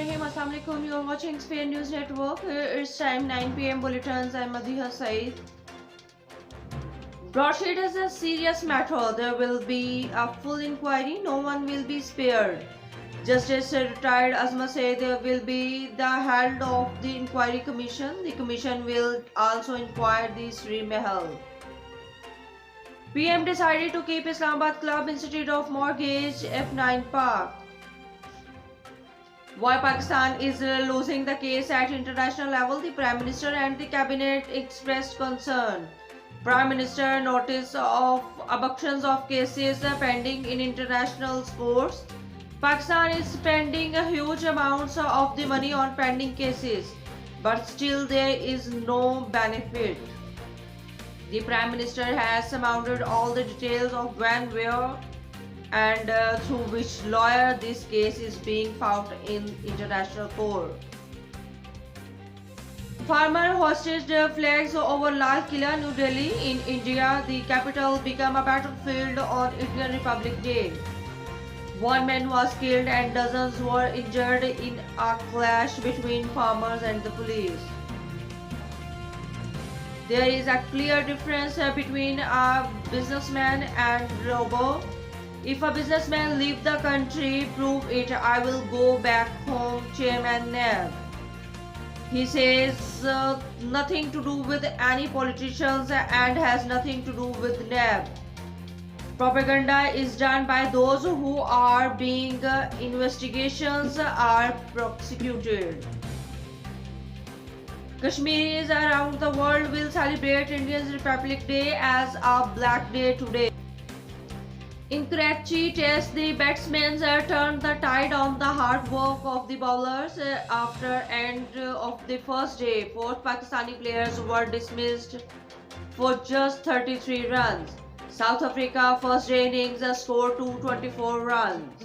Rahim. Assalamu alaikum. You are watching Sphere News Network. It's time 9 p.m. bulletins. I'm Madiha Saeed. Broadsheet is a serious matter. There will be a full inquiry. No one will be spared. Justice retired Asma said there will be the head of the inquiry commission. The commission will also inquire the Sri Mahal. PM decided to keep Islamabad Club instead of mortgage F9 Park. Why Pakistan is losing the case at international level? The Prime Minister and the Cabinet expressed concern. Prime Minister notice of abductions of cases pending in international courts. Pakistan is spending huge amounts of the money on pending cases, but still there is no benefit. The Prime Minister has surmounted all the details of when, where, and through which lawyer this case is being fought in international court. Farmer hostage flags over Lal Killa, New Delhi. In India, the capital became a battlefield on Indian Republic Day. One man was killed and dozens were injured in a clash between farmers and the police. There is a clear difference between a businessman and robber. If a businessman leave the country, prove it, I will go back home, Chairman NAB. He says nothing to do with any politicians and has nothing to do with NAB. Propaganda is done by those who are being investigations are prosecuted. Kashmiris around the world will celebrate Indian Republic Day as a Black Day today. In Karachi Test, the batsmen turned the tide on the hard work of the bowlers. After end of the first day, 4 Pakistani players were dismissed for just 33 runs. South Africa first day innings scored 224 runs.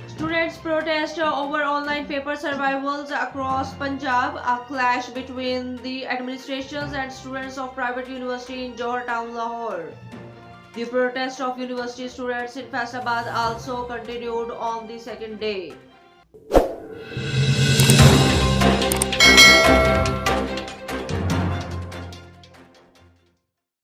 Students protest over online paper survivals across Punjab. A clash between the administrations and students of private university in Johor town, Lahore. The protest of university students in Faisalabad also continued on the second day.